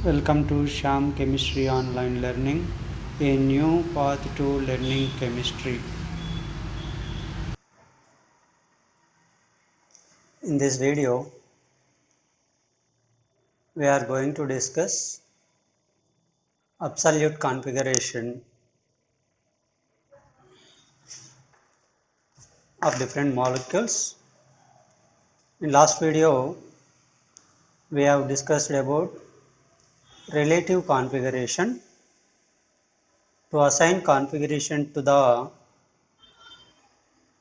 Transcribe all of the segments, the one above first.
Welcome to Sham Chemistry Online Learning, a new path to learning chemistry. In this video, we are going to discuss absolute configuration of different molecules. In last video, we have discussed about relative configuration. To assign configuration to the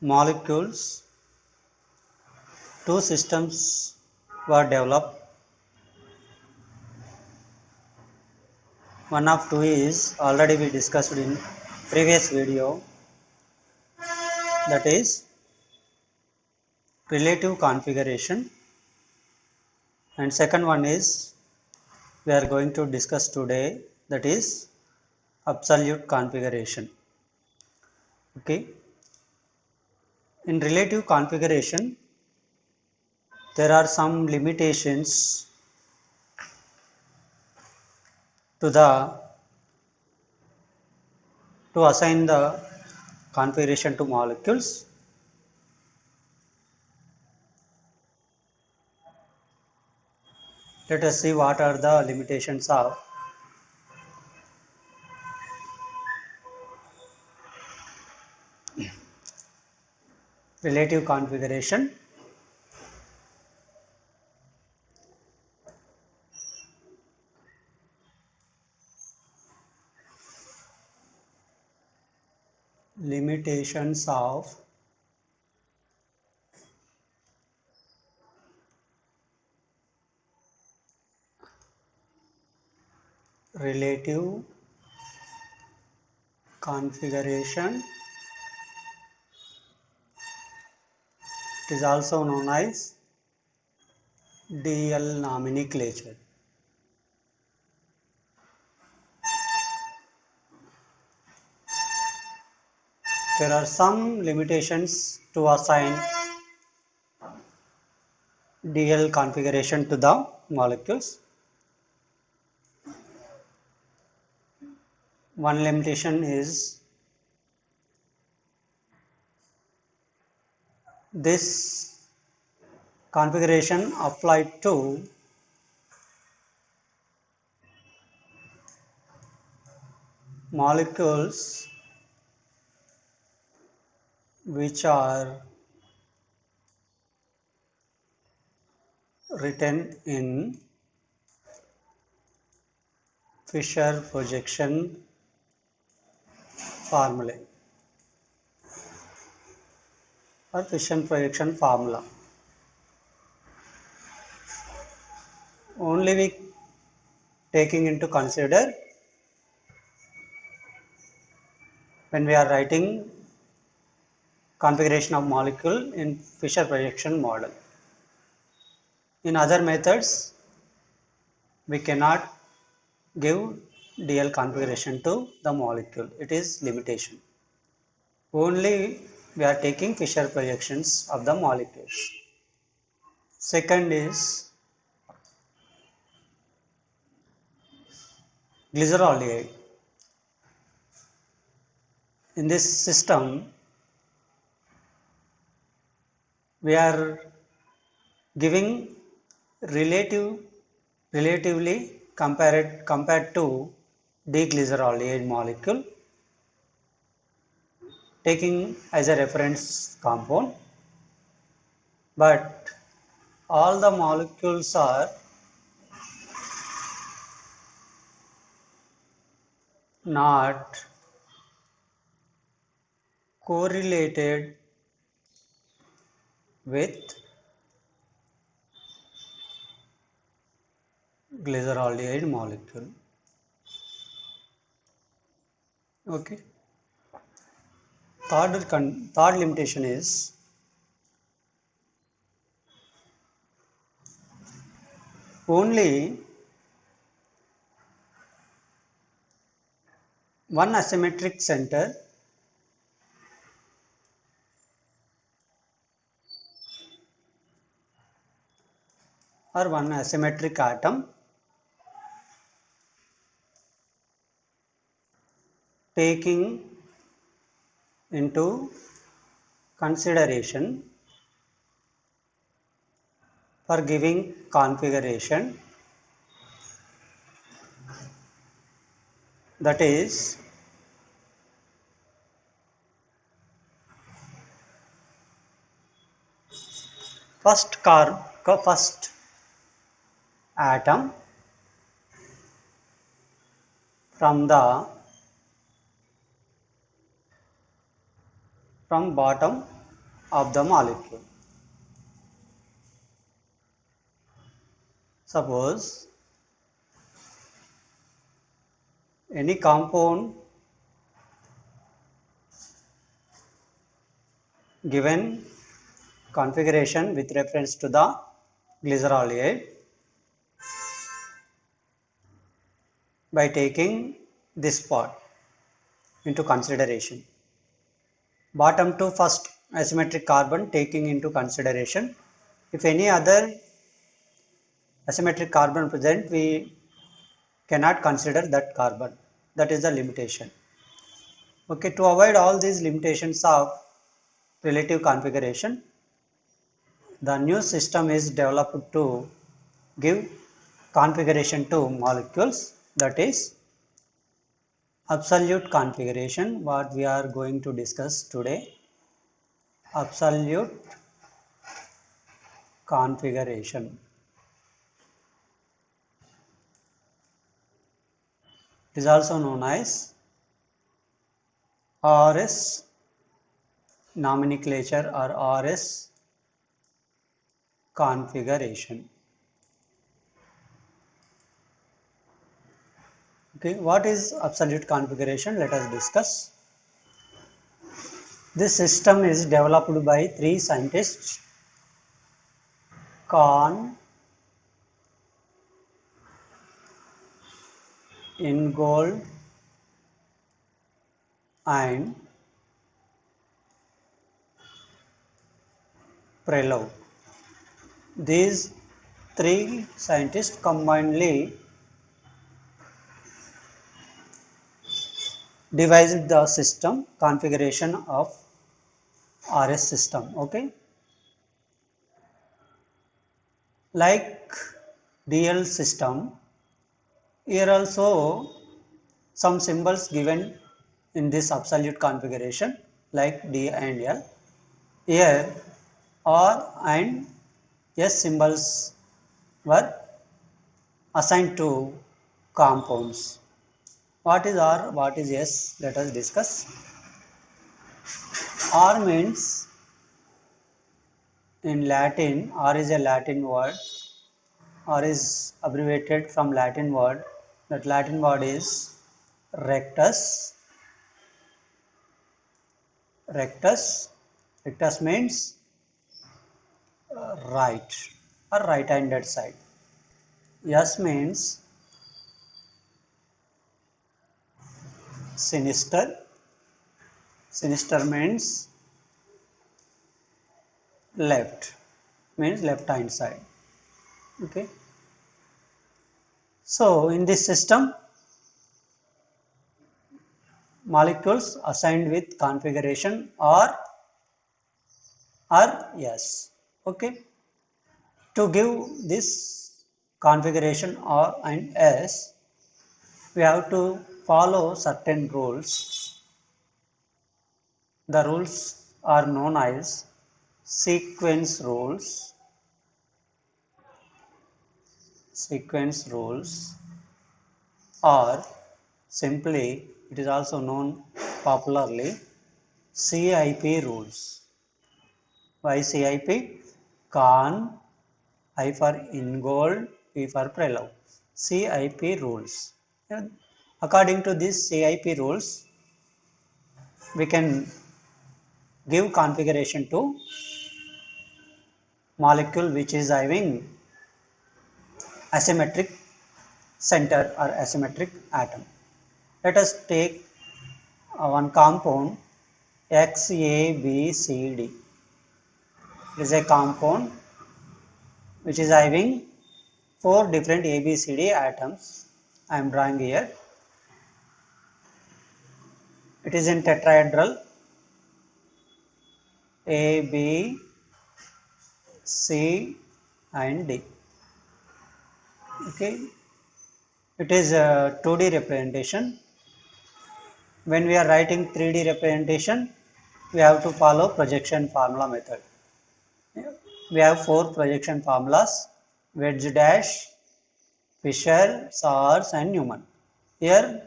molecules, two systems were developed. One of two is already we discussed in previous video, that is relative configuration, and second one is we are going to discuss today, that is absolute configuration. Okay, in relative configuration there are some limitations to the to assign the configuration to molecules. Let us see what are the limitations of relative configuration. Limitations of relative configuration, it is also known as DL nomenclature. There are some limitations to assign DL configuration to the molecules. One limitation is this configuration applied to molecules which are written in Fisher projection formula or Fisher projection formula. Only we taking into consider when we are writing configuration of molecule in Fisher projection model. In other methods, we cannot give DL configuration to the molecule. It is limitation. Only we are taking Fisher projections of the molecules. Second is glyceraldehyde. In this system, we are giving relatively compared to deglyceraldehyde molecule, taking as a reference compound, but all the molecules are not correlated with glyceraldehyde molecule. Okay. Third limitation is only one asymmetric center or one asymmetric atom taking into consideration for giving configuration, that is first atom from bottom of the molecule. Suppose any compound given configuration with reference to the glycerolide by taking this part into consideration. Bottom to first asymmetric carbon taking into consideration. If any other asymmetric carbon present, we cannot consider that carbon. That is the limitation. Okay, to avoid all these limitations of relative configuration, the new system is developed to give configuration to molecules, that is absolute configuration, what we are going to discuss today. Absolute configuration. It is also known as RS nomenclature or RS configuration. Okay, what is absolute configuration? Let us discuss. This system is developed by three scientists, Kahn, Ingold, and Prelov. These three scientists combinedly devised the system configuration of RS system. Okay, like DL system, here also some symbols given in this absolute configuration like D and L. Here R and S symbols were assigned to compounds. What is R? What is S? Let us discuss. R means in Latin, R is a Latin word. R is abbreviated from Latin word. That Latin word is rectus. Rectus. Rectus means right or right-handed side. S means sinister. Sinister means left. Means left-hand side. Okay. So in this system, molecules assigned with configuration R or S. Okay. To give this configuration R and S, we have to follow certain rules. The rules are known as sequence rules. Sequence rules, or simply it is also known popularly CIP rules. Why CIP? Kahn, I for Ingold, P for Prelov. CIP rules. According to these CIP rules, we can give configuration to molecule which is having asymmetric center or asymmetric atom. Let us take one compound XABCD. It is a compound which is having four different ABCD atoms. I am drawing here. It is in tetrahedral A, B, C and D. Okay, it is a 2D representation. When we are writing 3D representation, we have to follow projection formula method. We have 4 projection formulas: Wedge dash, Fisher, Sars and Newman. Here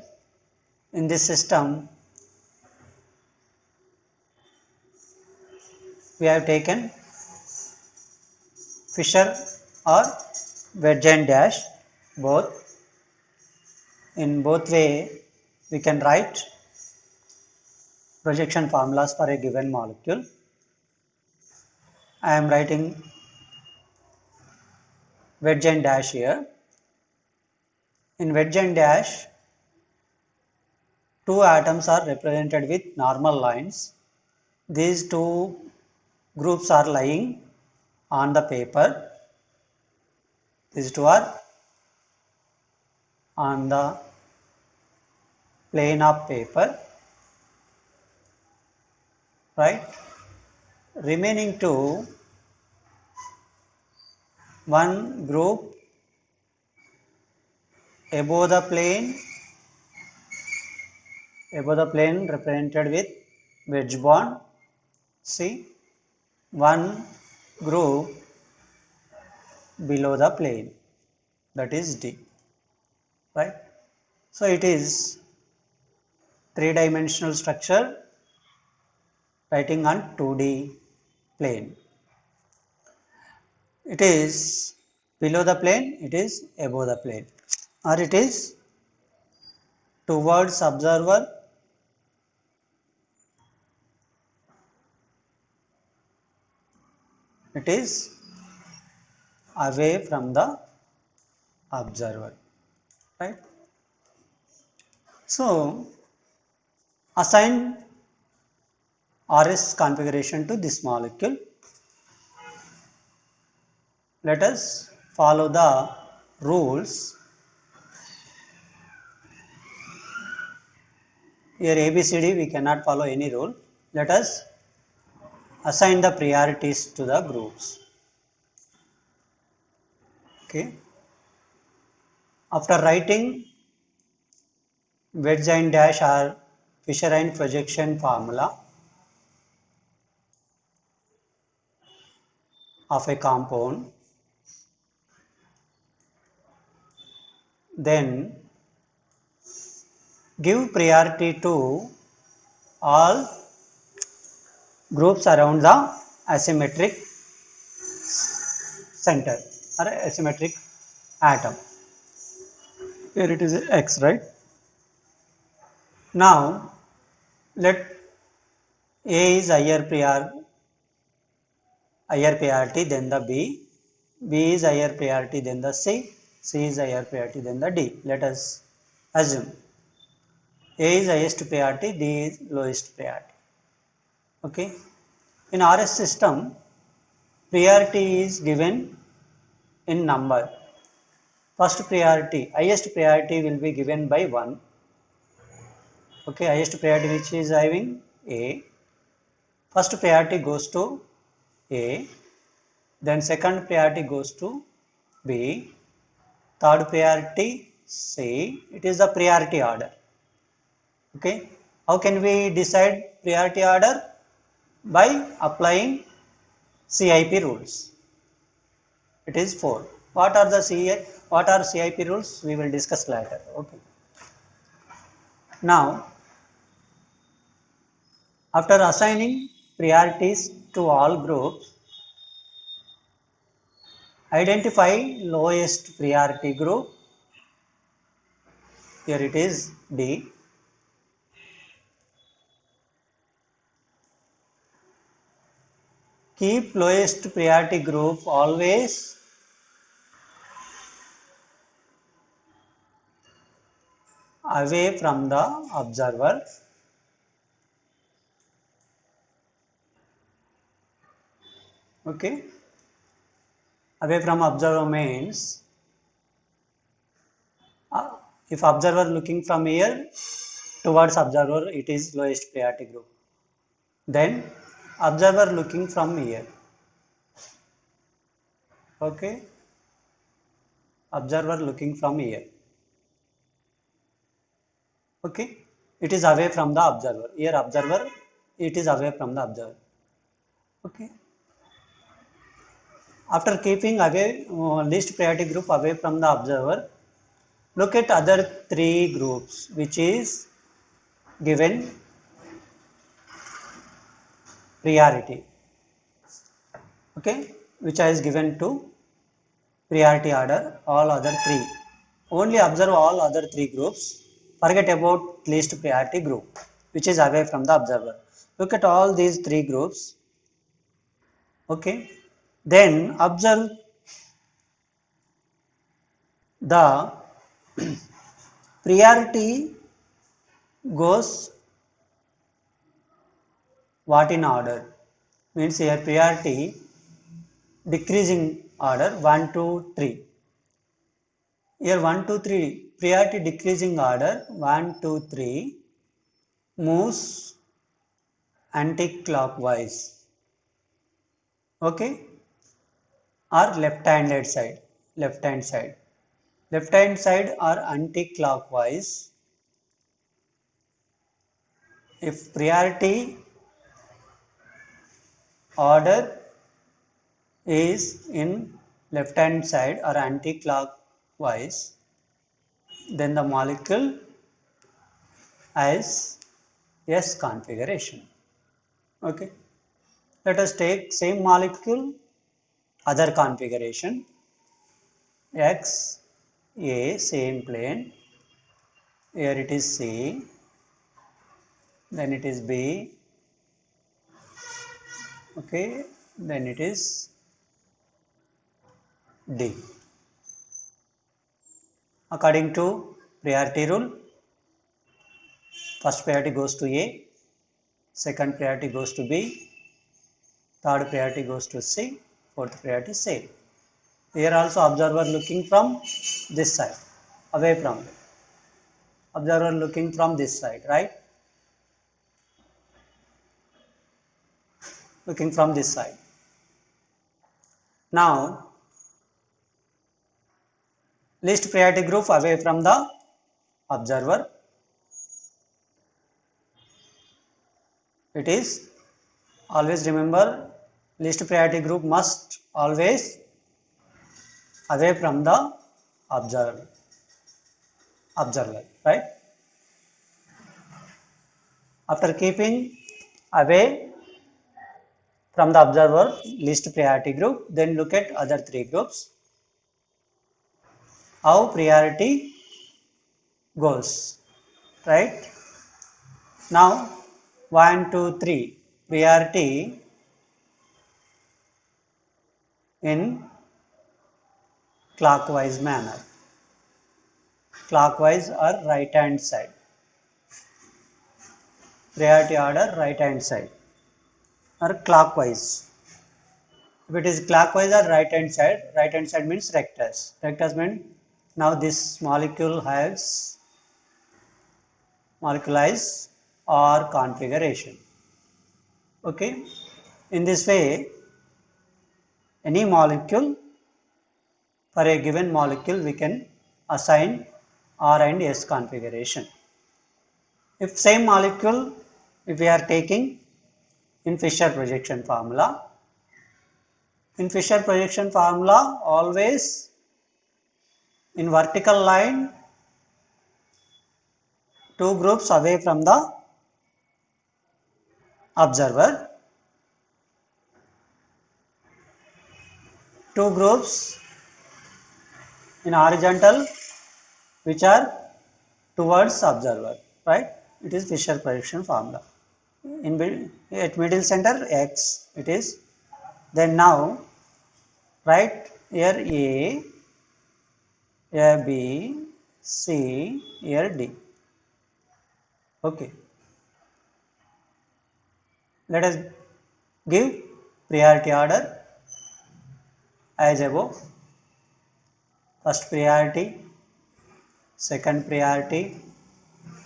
in this system, we have taken Fisher or Wedge and dash both. In both way, we can write projection formulas for a given molecule. I am writing wedge and dash here. In wedge and dash, two atoms are represented with normal lines. These two groups are lying on the paper. These two are on the plane of paper, right? Remaining two, one group above the plane represented with wedge bond. See, one group below the plane, that is D, right? So it is three-dimensional structure writing on 2D plane. It is below the plane, it is above the plane, or it is towards observer, it is away from the observer, right? So assign RS configuration to this molecule. Let us follow the rules. Here ABCD we cannot follow any rule. Let us assign the priorities to the groups. Okay. After writing wedge and dash or Fisher-Hine projection formula of a compound, then give priority to all groups around the asymmetric center or asymmetric atom. Here it is X, right? Now let A is higher priority than the B is higher priority than the C is higher priority than the D. Let us assume A is highest priority, D is lowest priority. Okay. In RS system, priority is given in number. First priority, highest priority will be given by 1. Okay, highest priority which is having A. First priority goes to A. Then second priority goes to B. Third priority C. It is the priority order. Okay. How can we decide priority order? By applying CIP rules. It is 4. What are CIP rules? We will discuss later. Okay. Now, after assigning priorities to all groups, identify lowest priority group. Here it is D. Keep lowest priority group always away from the observer. Okay. Away from observer means if observer looking from here, towards observer, it is lowest priority group. Then observer looking from here. Okay, observer looking from here. Okay, it is away from the observer. Here observer, it is away from the observer. Okay, after keeping away least priority group away from the observer, look at other three groups which is given priority. Okay, which is given to priority order, all other three. Only observe all other three groups. Forget about least priority group which is away from the observer. Look at all these three groups. Okay, then observe the priority goes what in order, means here priority decreasing order 1 2 3. Here 1 2 3 priority decreasing order 1 2 3 moves anti-clockwise. Okay, or left hand side are anti-clockwise. If priority order is in left hand side or anti-clockwise, then the molecule has S configuration. Okay, let us take same molecule, other configuration. X, A, same plane. Here it is C, then it is B, okay, then it is D. According to priority rule, first priority goes to A, second priority goes to B, third priority goes to C, fourth priority C. Here also observer looking from this side, away from observer looking from this side, right? Looking from this side. Now, least priority group away from the observer. It is, always remember, least priority group must always away from the observer, right? After keeping away from the observer least priority group, then look at other three groups. How priority goes, right? Now 1 2 3 priority in clockwise manner, clockwise or right hand side, priority order right hand side or clockwise. If it is clockwise or right hand side means rectus. Rectus means now this molecule has moleculize or configuration. Okay, in this way any molecule, for a given molecule we can assign R and S configuration. If same molecule, if we are taking in Fisher projection formula, in Fisher projection formula always in vertical line two groups away from the observer, two groups in horizontal which are towards observer, right? It is Fisher projection formula. In at middle center X it is. Then now write here A, here B, C, here D. Okay. Let us give priority order as above. First priority, second priority,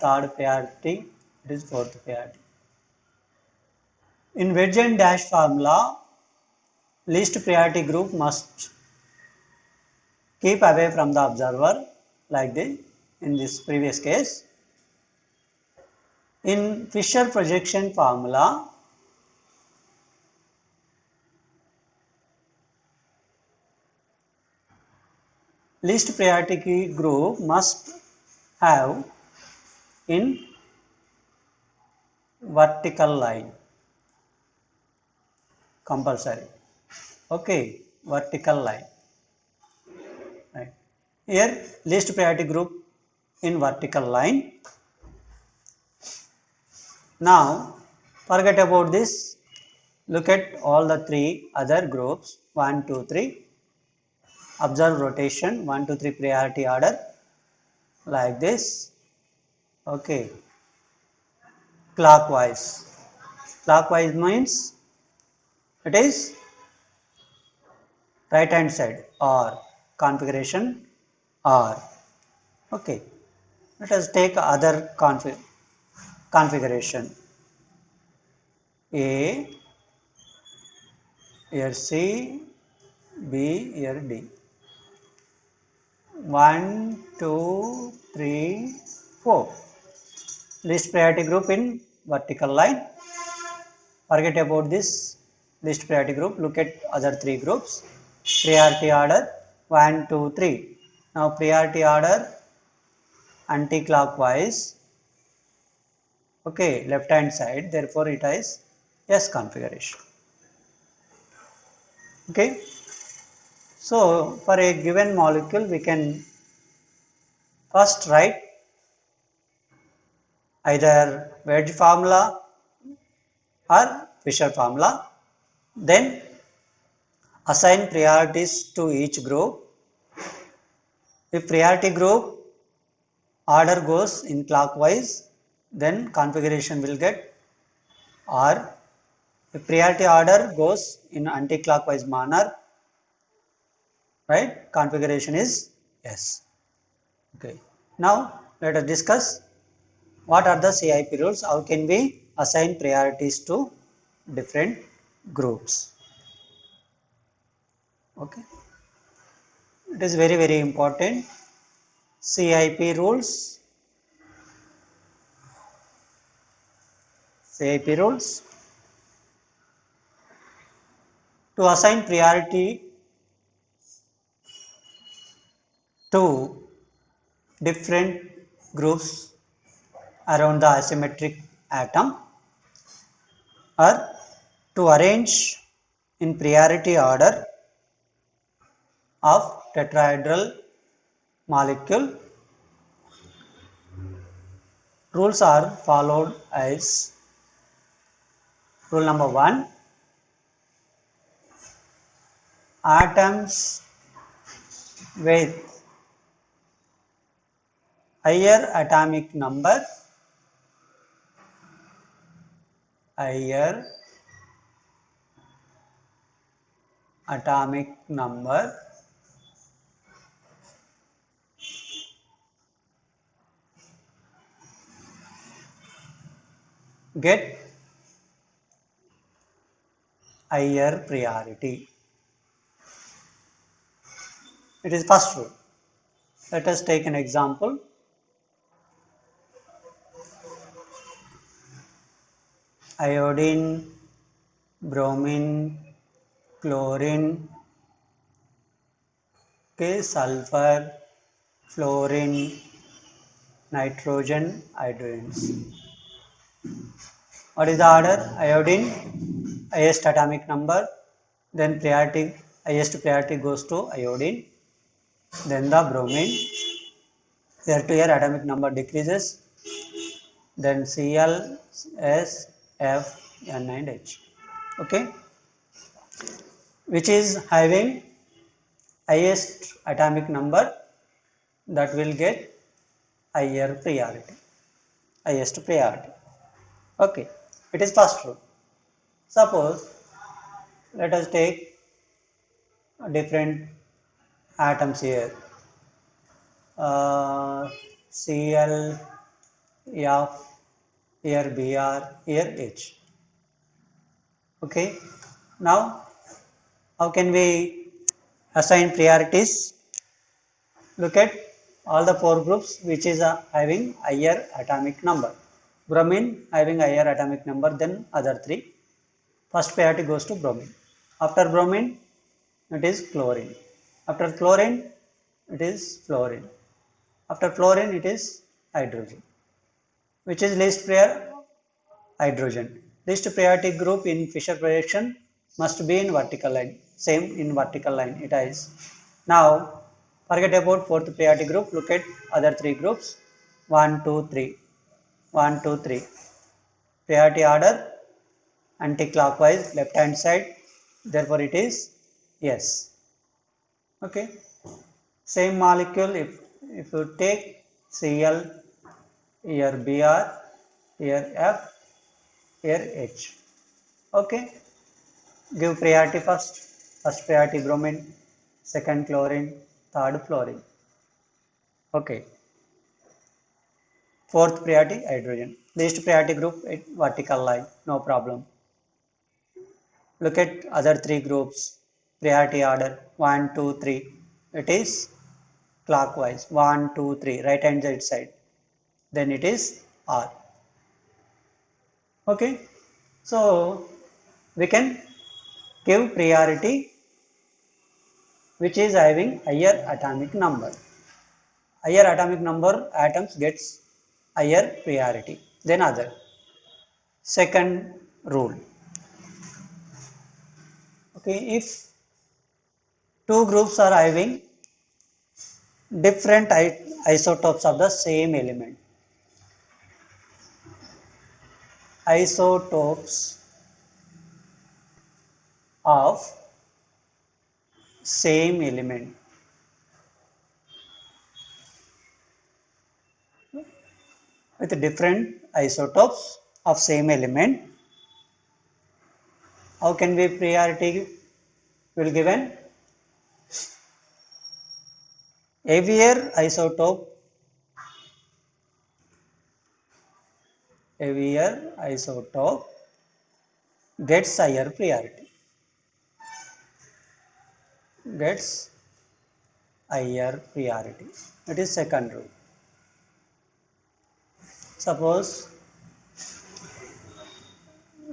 third priority, it is fourth priority. In wedge and dash formula, least priority group must keep away from the observer like this in this previous case. In Fisher projection formula, least priority group must have in vertical line compulsory. Okay, vertical line. Right. Here least priority group in vertical line. Now forget about this. Look at all the three other groups 1, 2, 3. Observe rotation 1, 2, 3 priority order like this. Okay, clockwise. Clockwise means it is right hand side or configuration or. Okay, let us take other configuration. A, here C, B, here D. 1, 2, 3, 4. Least priority group in vertical line. Forget about this least priority group. Look at other three groups. Priority order 1, 2, 3. Now priority order anti-clockwise. Okay, left hand side. Therefore, it is S configuration. Okay. So for a given molecule, we can first write either wedge formula or Fisher formula, then assign priorities to each group. If priority group order goes in clockwise, then configuration will get R. If priority order goes in anti-clockwise manner, right, configuration is S. Okay. Now let us discuss what are the CIP rules, how can we assign priorities to different groups. Okay. It is very important. CIP rules. CIP rules. To assign priority to different groups around the asymmetric atom, or to arrange in priority order of tetrahedral molecule, rules are followed as rule number 1. Atoms with higher atomic number get higher priority. It is first rule. Let us take an example. Iodine, bromine, chlorine, okay, sulfur, fluorine, nitrogen, hydrogens. What is the order? Iodine, highest atomic number, then highest priority goes to iodine, then the bromine, here to here atomic number decreases, then Cl, S, F, N and H. Okay, which is having highest atomic number, that will get higher priority, highest priority. Okay, it is first rule. Suppose let us take different atoms here. Cl, F, here Br, here H. Okay. Now, how can we assign priorities? Look at all the four groups which is having higher atomic number. Bromine having higher atomic number than other three. First priority goes to bromine. After bromine, it is chlorine. After chlorine, it is fluorine. After fluorine, it is hydrogen. Which is least prior? Hydrogen. Least priority group in Fisher reaction must be in vertical line. Same in vertical line it is. Now, forget about fourth priority group. Look at other three groups. 1, 2, 3. 1, 2, 3. Priority order anti-clockwise left hand side. Therefore, it is yes. Okay. Same molecule. If you take Cl, here Br, here F, here H. Okay. Give priority first. First priority bromine, second chlorine, third fluorine. Okay. Fourth priority hydrogen. Least priority group at vertical line. No problem. Look at other three groups. Priority order 1, 2, 3. It is clockwise 1, 2, 3. Right hand side. Then it is R. Okay. So we can give priority which is having higher atomic number. Higher atomic number atoms gets higher priority than other. Second rule. Okay, if two groups are having different isotopes of the same element, isotopes of same element, with different isotopes of same element, how can we priority will given? Heavier isotope, heavier isotope gets higher priority, gets higher priority. It is second rule. Suppose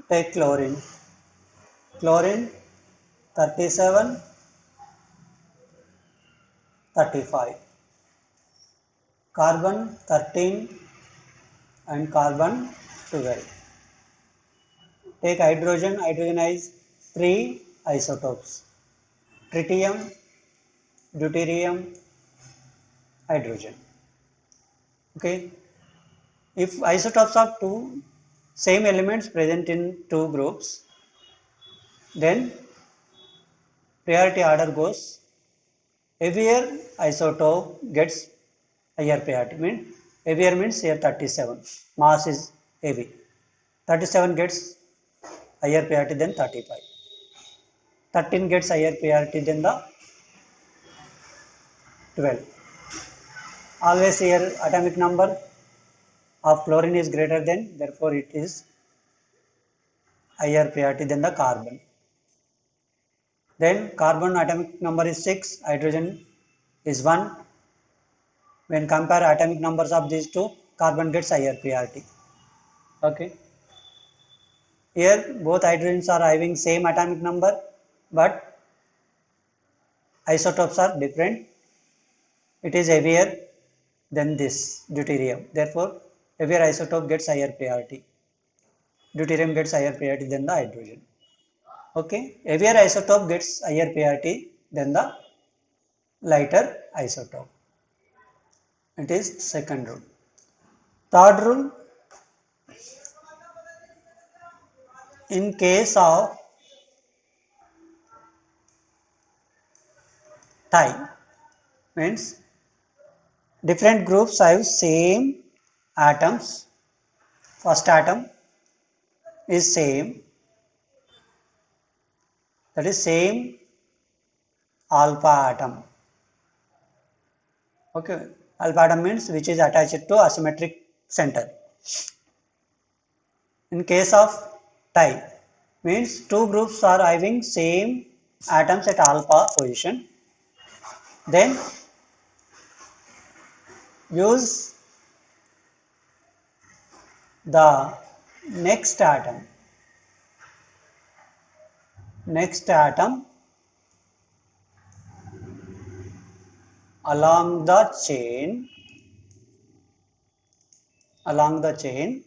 take chlorine. Chlorine 37, 35. Carbon 13 and carbon 12. Take hydrogen. Hydrogen has three isotopes: tritium, deuterium, hydrogen. Okay. If isotopes of two same elements present in two groups, then priority order goes heavier isotope gets higher priority. Heavier means here 37. Mass is heavy. 37 gets higher priority than 35. 13 gets higher priority than the 12. Always here atomic number of chlorine is greater than, therefore it is higher priority than the carbon. Then carbon atomic number is 6, hydrogen is 1. When compare atomic numbers of these two, carbon gets higher priority. Okay. Here both hydrogens are having same atomic number, but isotopes are different. It is heavier than this deuterium. Therefore, heavier isotope gets higher priority. Deuterium gets higher priority than the hydrogen. Okay. Heavier isotope gets higher priority than the lighter isotope. It is second rule. Third rule, in case of tie, means different groups have same atoms. First atom is same, that is same alpha atom. Okay, alpha atom means which is attached to asymmetric center. In case of tie, means two groups are having same atoms at alpha position, then use the next atom next atom along the chain along the chain,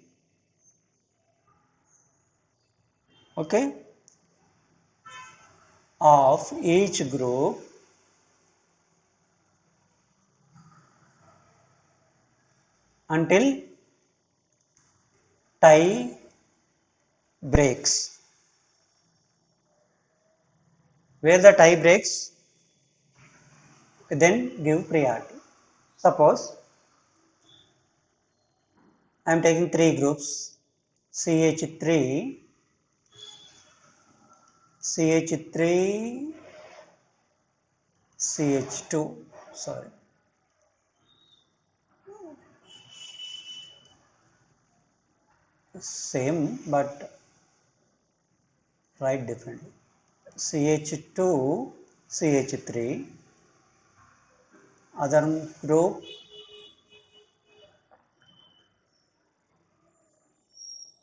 okay, of each group until tie breaks. Where the tie breaks, then give priority. Suppose I am taking three groups, CH3, CH3, CH2, sorry, same but write differently. CH2, CH3, other group,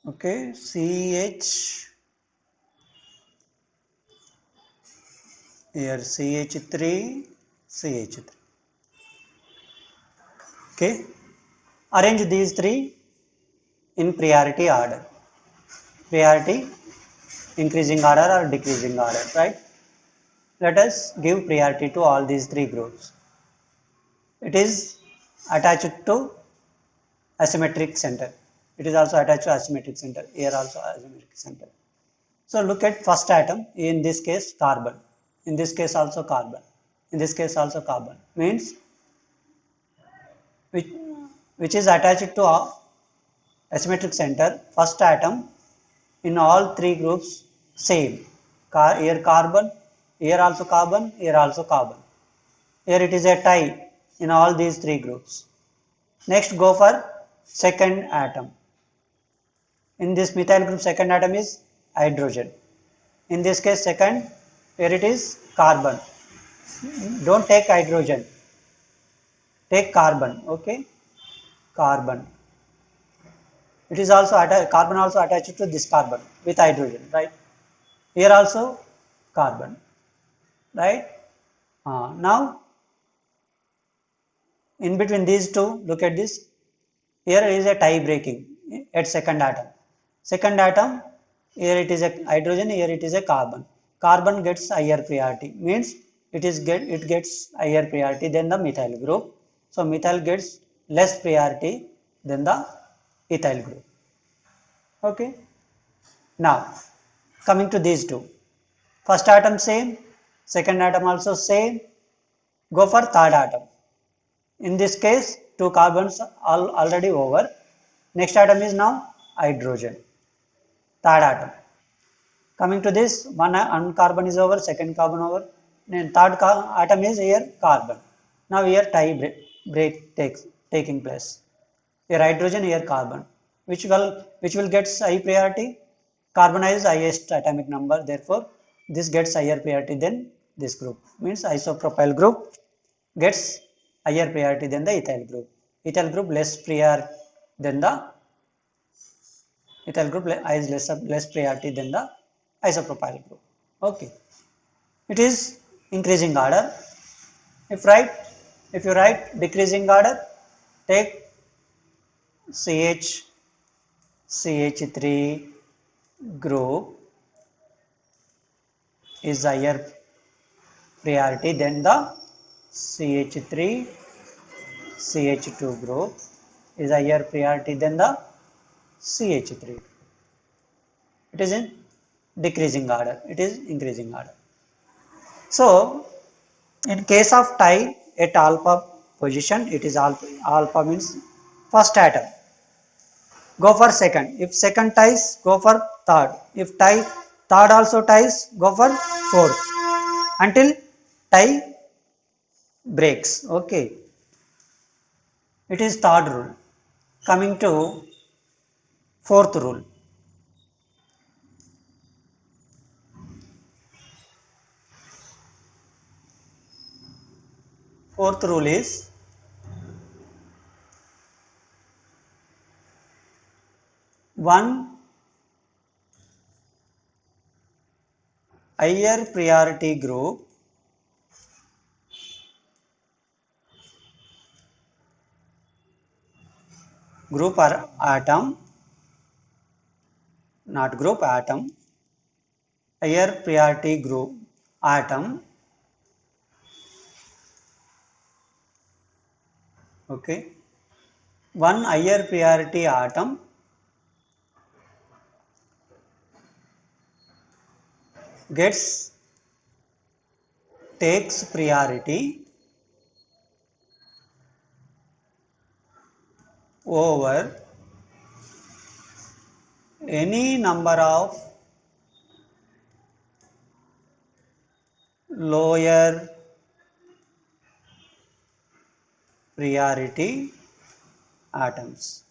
okay, CH, here CH3, CH3, okay. Arrange these three in priority order. Priority increasing order or decreasing order, right? Let us give priority to all these three groups. It is attached to asymmetric center. It is also attached to asymmetric center. Here also asymmetric center. So look at first atom, in this case carbon. In this case also carbon. In this case also carbon. Means which, which is attached to a asymmetric center. First atom in all three groups same. Here carbon, here also carbon, here also carbon. Here it is a tie in all these three groups. Next go for second atom. In this methyl group second atom is hydrogen. In this case second, here it is carbon. Don't take hydrogen, take carbon, okay, carbon. It is also carbon also attached to this carbon with hydrogen, right? Here also carbon, right? Now in between these two, look at this. Here is a tie breaking at second atom. Second atom, here it is a hydrogen, here it is a carbon. Carbon gets higher priority, means it gets higher priority than the methyl group. So methyl gets less priority than the ethyl group. Okay. Now coming to these two. First atom same, second atom also same. Go for third atom. In this case, two carbons are already over. Next atom is now hydrogen. Third atom. Coming to this, one carbon is over, second carbon over. Then third atom is here carbon. Now here tie break taking place. Here hydrogen, here carbon. Which will get high priority? Carbon is highest atomic number. Therefore, this gets higher priority than this group. Means isopropyl group gets higher priority than the ethyl group. Ethyl group less prior than the ethyl group is less priority than the isopropyl group. Okay. It is increasing order. If right, if you write decreasing order, take CH CH3 group is higher priority than the CH3 CH2 group is higher priority than the CH3. It is in decreasing order. It is increasing order. So, in case of tie at alpha position, it is alpha means first atom. Go for second. If second ties, go for third. If third also ties, go for fourth. Until tie breaks. Okay. It is third rule. Coming to Fourth rule. Fourth rule is one higher priority group or atom, not group, atom, higher priority group atom, okay, one higher priority atom takes priority over any number of lower priority atoms.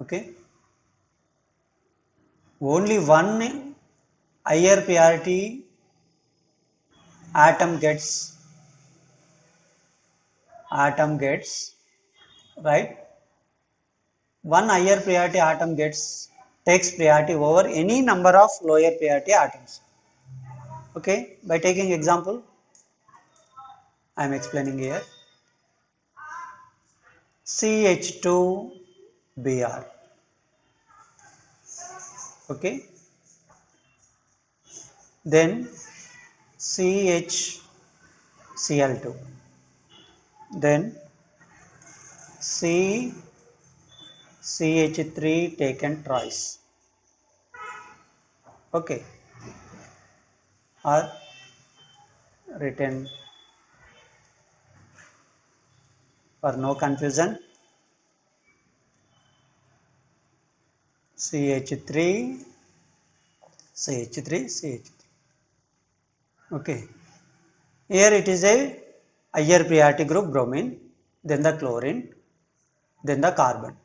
Okay, only one higher priority atom gets right, one higher priority atom takes priority over any number of lower priority atoms. Okay, by taking example, I am explaining here. CH2Br, okay, then CHCl2, then CH3 taken twice, okay, or written for no confusion, CH3, CH3, CH3, okay. Here it is a higher priority group bromine, then the chlorine, then the carbon.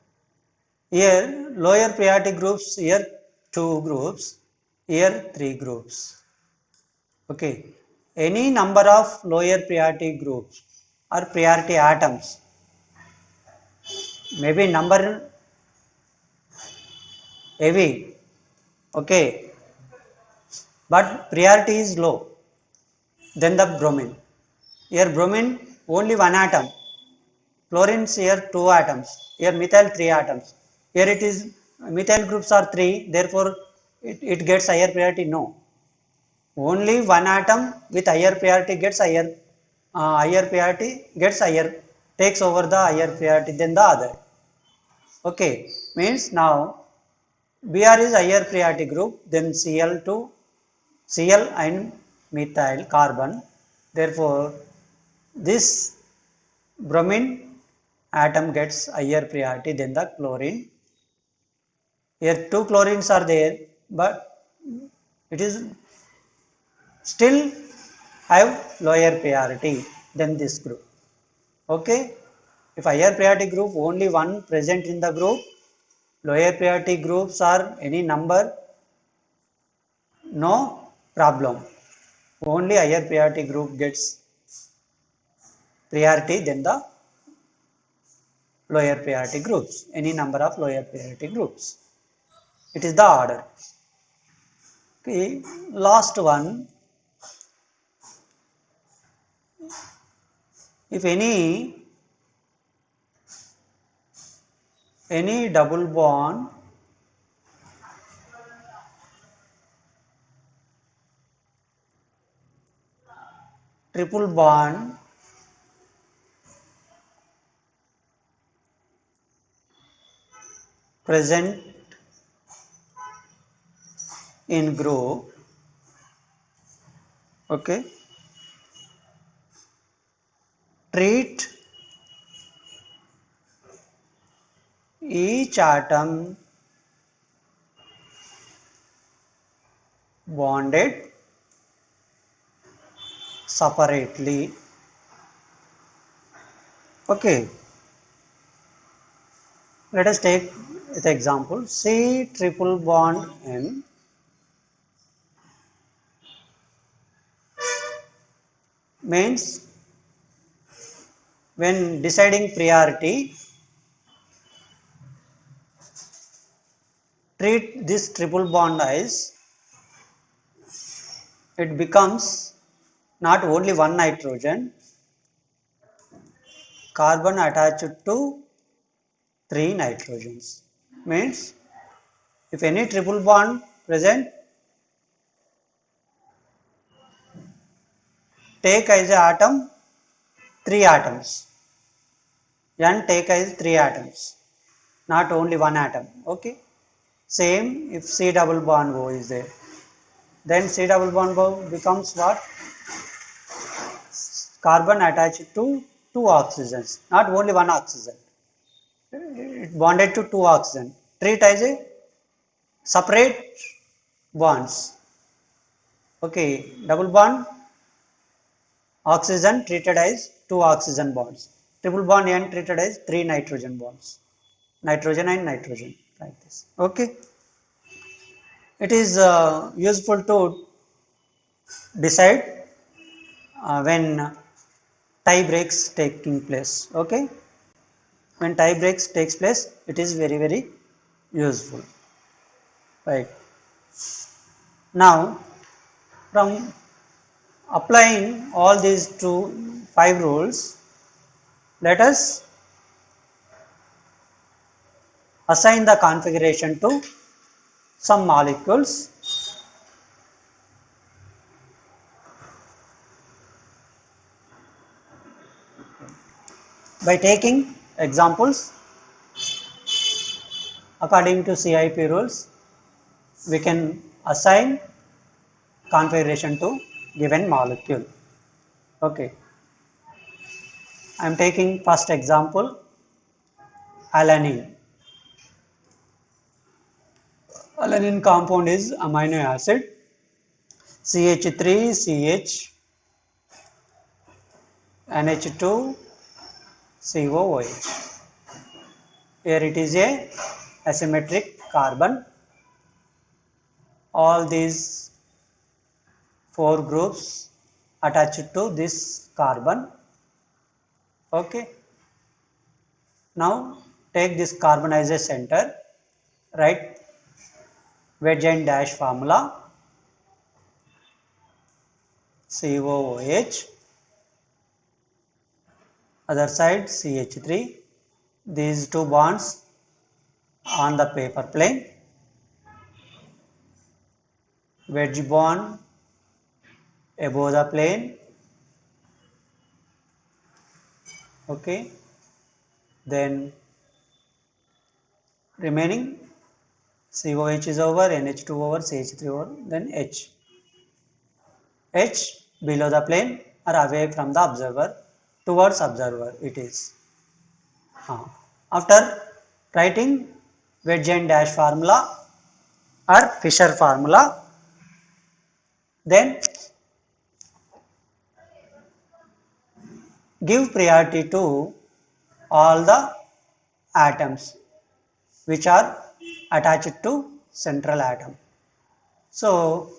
Here lower priority groups, here 2 groups, here 3 groups. Okay. Any number of lower priority groups or priority atoms, maybe number heavy, okay, but priority is low, then the bromine. Here bromine only one atom, chlorine here 2 atoms, here methyl 3 atoms. Here it is methyl groups are 3, therefore it gets higher priority. No, only one atom with higher priority gets higher priority gets higher, takes over the higher priority than the other. Okay, means now Br is higher priority group, then Cl2, Cl and methyl carbon. Therefore, this bromine atom gets higher priority than the chlorine. Here 2 chlorines are there, but it is still have lower priority than this group. Okay, if higher priority group only one present in the group, lower priority groups are any number, no problem, only higher priority group gets priority than the lower priority groups, any number of lower priority groups. It is the order. Okay, last one, if any double bond triple bond present in group, okay, treat each atom bonded separately. Okay, let us take with example C triple bond N means when deciding priority, treat this triple bond as it becomes not only one nitrogen, carbon attached to three nitrogens. Means if any triple bond present, take as a atom three atoms. N take as three atoms, not only one atom. Okay. Same if C double bond O is there. Then C double bond O becomes what? Carbon attached to two oxygens, not only one oxygen. It bonded to two oxygen. Treat as a separate bonds. Okay, double bond oxygen treated as two oxygen bonds. Triple bond N treated as three nitrogen bonds. Nitrogen and nitrogen like this. Okay. It is useful to decide when tie breaks taking place. Okay. When tie breaks takes place, it is very useful. Right. Now, from applying all these five rules, let us assign the configuration to some molecules. By taking examples according to CIP rules, we can assign configuration to given molecule. Okay, I am taking first example, alanine. Alanine compound is amino acid CH3CH NH2 COOH. Here it is a asymmetric carbon. All these four groups attached to this carbon. Okay. Now take this carbon as a center. Write wedge and dash formula COOH. Other side CH3. These two bonds on the paper plane. Wedge bond above the plane. Okay. Then remaining COH is over, NH2 over, CH3 over, then H. H below the plane or away from the observer, towards observer it is. After writing wedge and dash formula or Fisher formula, then give priority to all the atoms which are attached to central atom. So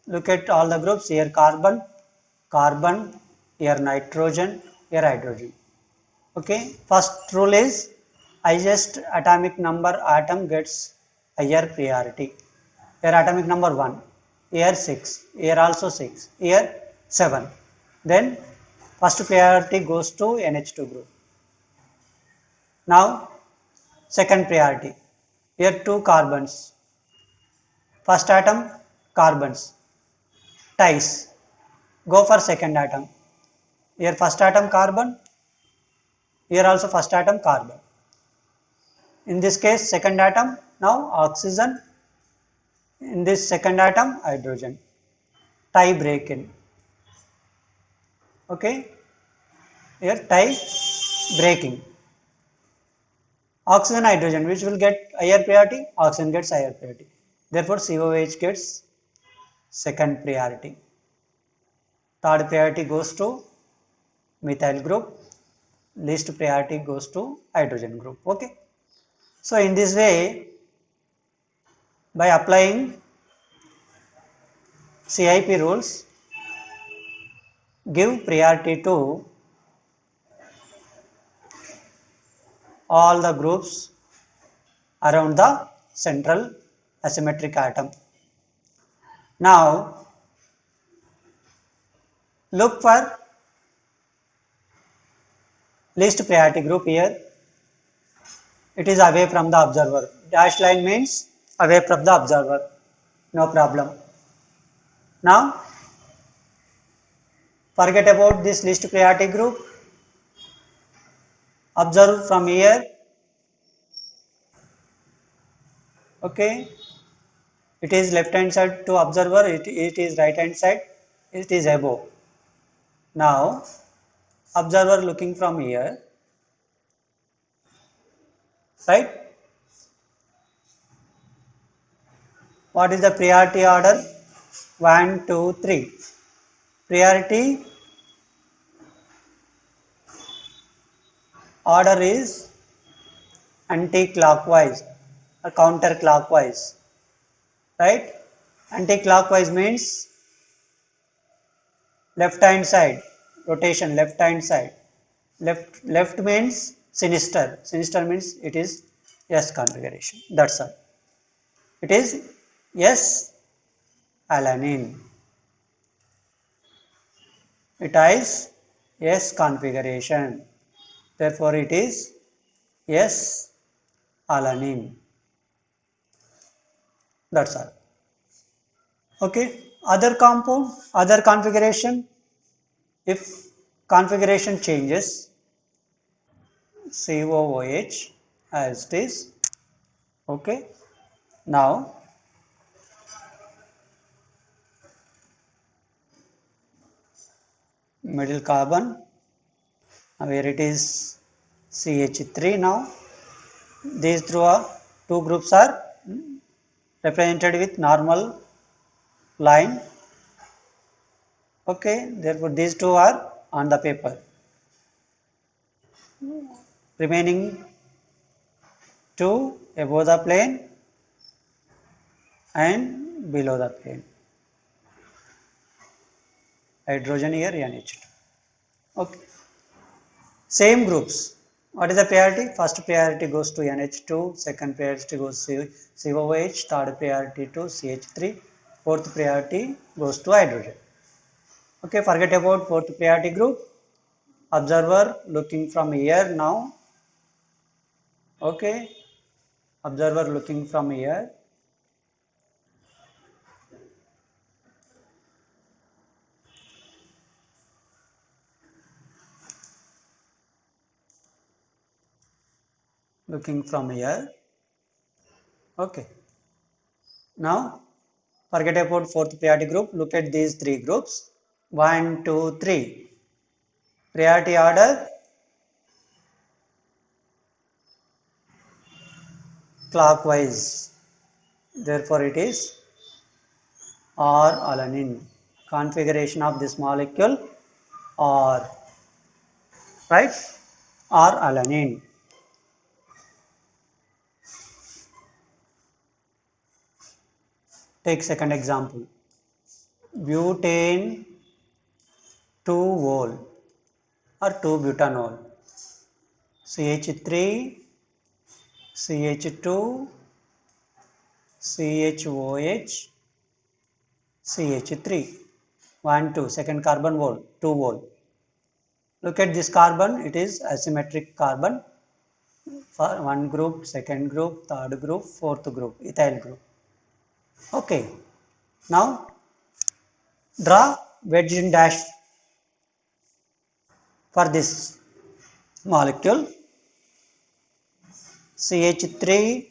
look at all the groups here: carbon, carbon, here nitrogen, here hydrogen. Okay, first rule is highest atomic number atom gets higher priority. Here atomic number 1, here 6, here also 6, here 7. Then first priority goes to NH2 group. Now second priority, here 2 carbons, first atom carbons, ties, go for second atom. Here first atom carbon, here also first atom carbon. In this case second atom, now oxygen, in this second atom hydrogen, tie break in. Okay, here tie breaking. Oxygen hydrogen, which will get higher priority? Oxygen gets higher priority. Therefore COH gets second priority. Third priority goes to methyl group, least priority goes to hydrogen group. Okay, so in this way By applying CIP rules, give priority to all the groups around the central asymmetric atom. Now, look for least priority group here. It is away from the observer. Dashed line means away from the observer. No problem. Now, forget about this least priority group. Observe from here. Okay. It is left hand side to observer. It is right hand side. It is above. Now, observer looking from here. Right. What is the priority order? 1, 2, 3. Priority order is anti-clockwise or counter-clockwise, right? Anti-clockwise means left hand side, rotation left hand side. Left means sinister. Sinister means it is S configuration. That's all. It is S alanine. It has S configuration. Therefore, it is S alanine. That's all. Okay. Other compound, other configuration. If configuration changes, COOH as it is. Okay. Now, middle carbon, where it is CH3 now. These two groups are represented with normal line. Okay, therefore these two are on the paper. Remaining two above the plane and below the plane. Hydrogen here NH2. Okay. Same groups. What is the priority? First priority goes to NH2, second priority goes to COOH, third priority to CH3, fourth priority goes to hydrogen. Okay, forget about fourth priority group. Observer looking from here now. Okay, observer looking from here. Looking from here. Okay. Now, forget about fourth priority group. Look at these three groups. 1, 2, 3. Priority order clockwise. Therefore, it is R alanine. Configuration of this molecule R, right? R alanine. Take second example. Butane 2-vol or 2-butanol. CH3, CH2, CHOH, CH3. 1, 2, second carbon vol, 2-vol. Look at this carbon, it is asymmetric carbon. For one group, second group, third group, fourth group, ethyl group. Okay. Now, draw wedge in dash for this molecule. CH3,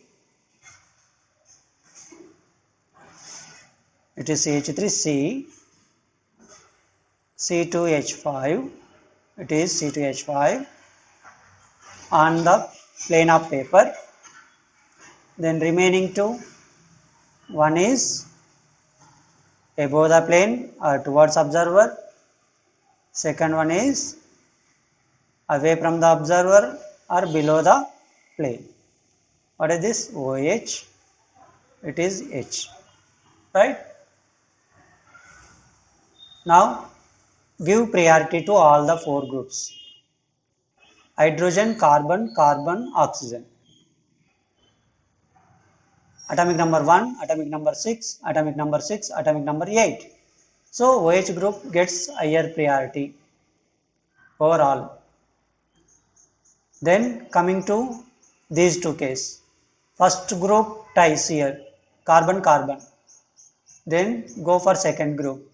it is CH3C, C2H5, it is C2H5 on the plane of paper. Then remaining two, one is above the plane or towards observer, second one is away from the observer or below the plane. What is this? OH it is H, right? Now give priority to all the 4 groups: hydrogen, carbon, carbon, oxygen. Atomic number 1, atomic number 6, atomic number 6, atomic number 8. So OH group gets higher priority overall. Then coming to these two cases. First group ties here, carbon, carbon. Then go for second group.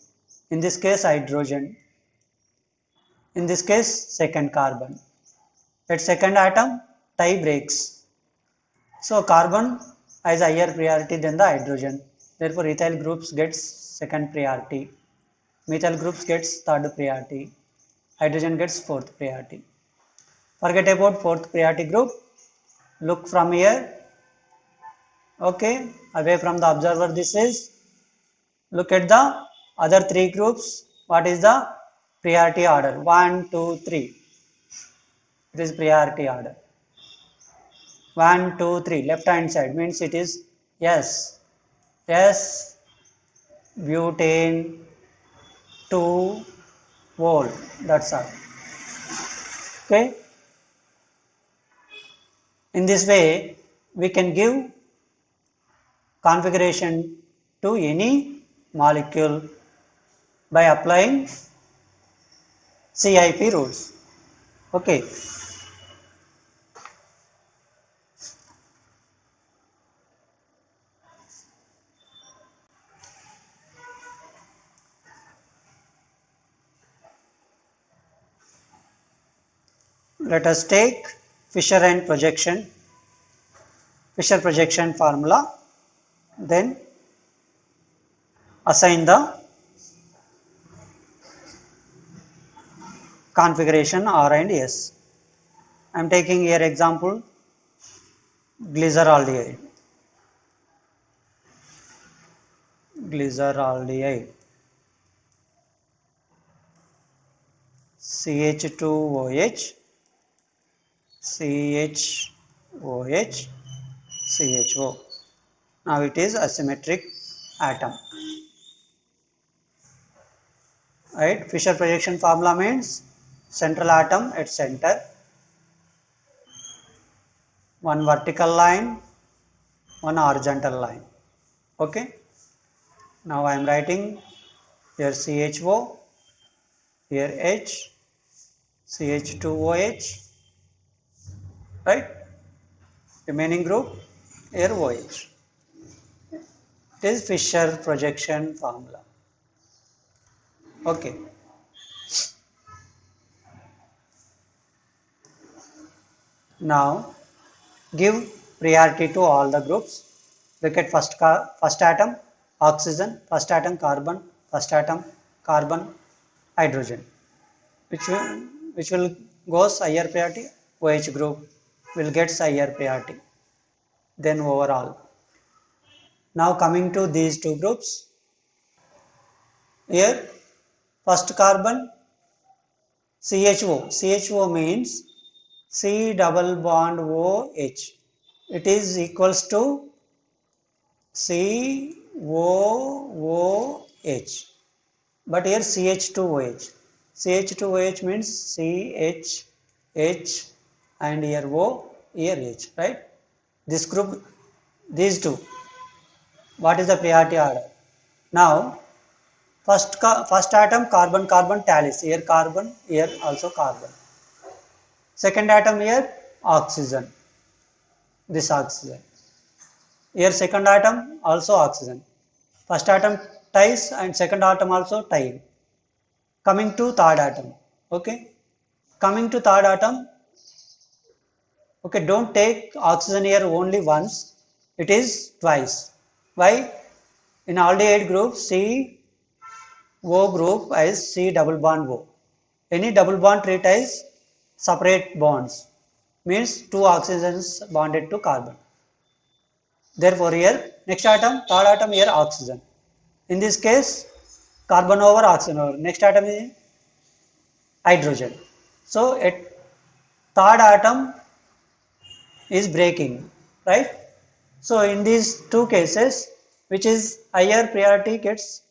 In this case hydrogen. In this case second carbon. At second atom tie breaks. So carbon has higher priority than the hydrogen. Therefore ethyl groups gets second priority. Methyl groups gets third priority. Hydrogen gets fourth priority. Forget about fourth priority group. Look from here. Okay, away from the observer this is. Look at the other 3 groups. What is the priority order? 1, 2, 3. It is priority order. 1, 2, 3. Left hand side means it is S. S, butane, 2 volt. That's all. Okay. In this way, we can give configuration to any molecule by applying CIP rules. Okay. Let us take Fisher and Fisher projection formula, then assign the configuration R and S. I am taking here example glyceraldehyde. Glyceraldehyde. CH2OH, CHOH, CHO. Now it is asymmetric atom. Right? Fisher projection formula means central atom at center, one vertical line, one horizontal line. Okay. Now I am writing here CHO, here H, CH2OH, right? Remaining group here OH. It is Fisher projection formula. Okay. Now give priority to all the groups. Look at first atom oxygen, first atom carbon, first atom carbon, hydrogen. Which will goes higher priority? OH group will get higher priority then overall. Now coming to these two groups. Here first carbon CHO. CHO means C double bond OH. It is equals to COOH. But here CH2OH. CH2OH means CH and here O, here H, right? This group, these two. What is the priority order? Now, first atom carbon carbon tallies. Here carbon, here also carbon. Second atom here oxygen. This oxygen. Here second atom also oxygen. First atom ties and second atom also tie. Coming to third atom. Okay. Coming to third atom. Okay, don't take oxygen here only once. It is twice. Why? In aldehyde group, C O group has C double bond O. Any double bond tree ties separate bonds. Means two oxygens bonded to carbon. Therefore, here next atom, third atom here oxygen. In this case, carbon over oxygen over. Next atom is hydrogen. So, at third atom is breaking, right? So in these two cases, which is higher priority gets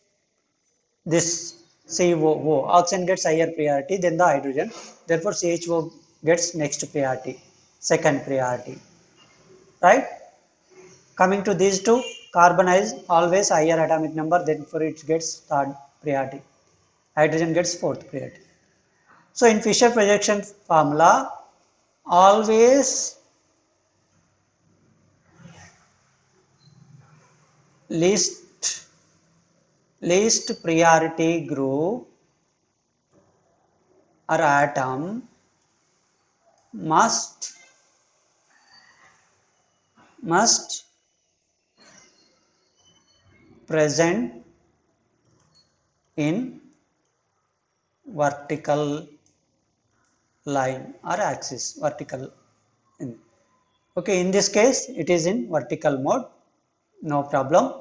this COO, oxygen gets higher priority than the hydrogen, therefore CHO gets next priority, second priority, right? Coming to these two, carbon is always higher atomic number, therefore it gets third priority, hydrogen gets fourth priority. So in Fisher projection formula, always least priority group or atom must present in vertical line or axis, vertical. Okay, in this case it is in vertical mode, no problem.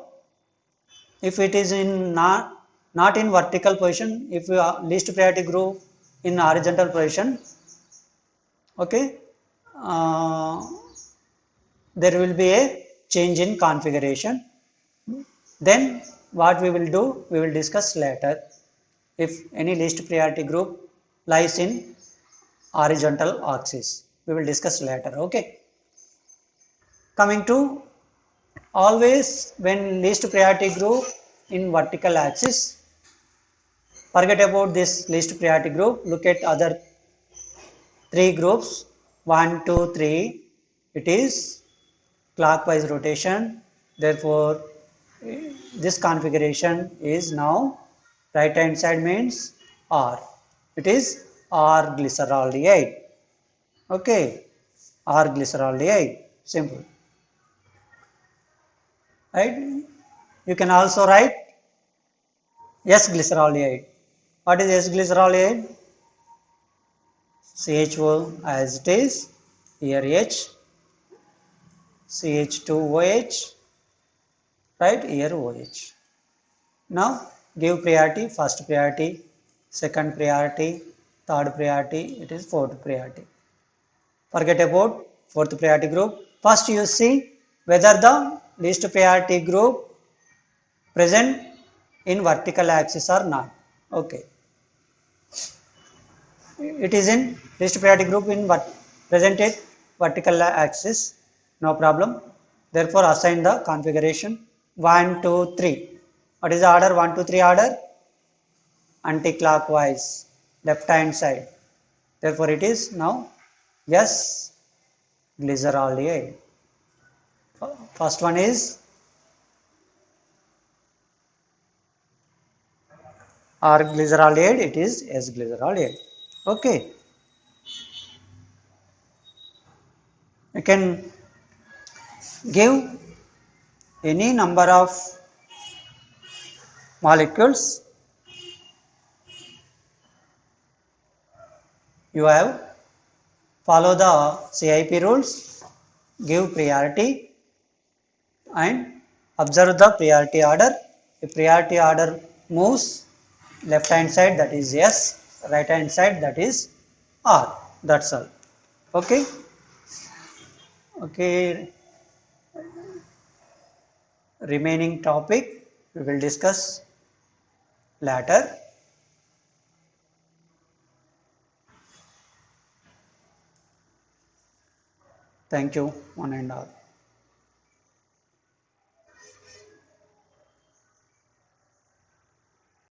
If it is in not in vertical position, if you are least priority group in horizontal position, okay, uh, there will be a change in configuration. Then what we will do, we will discuss later. If any least priority group lies in horizontal axis, we will discuss later. Okay. Coming to always when least priority group in vertical axis, forget about this least priority group. Look at other three groups, 1, 2, 3. It is clockwise rotation. Therefore, this configuration is now right hand side means R. It is R glyceraldehyde. Okay, R glyceraldehyde. Simple. Right? You can also write S glyceraldehyde. What is S glyceraldehyde? CHO as it is. Here H, CH2OH, right? Here OH. Now give priority, first priority, second priority, third priority, it is fourth priority. Forget about fourth priority group. First you see whether the least priority group present in vertical axis or not. Okay. It is in least priority group in presented vertical axis, no problem. Therefore assign the configuration 1, 2, 3. What is the order? 1, 2, 3 order? Anti-clockwise, left hand side. Therefore it is now S glyceraldehyde. First one is R glyceraldehyde, it is S glyceraldehyde. Okay, you can give any number of molecules. You have follow the CIP rules, give priority and observe the priority order. If priority order moves left hand side, that is S, right hand side, that is R. That's all. Okay. Okay. Remaining topic we will discuss later. Thank you, one and all.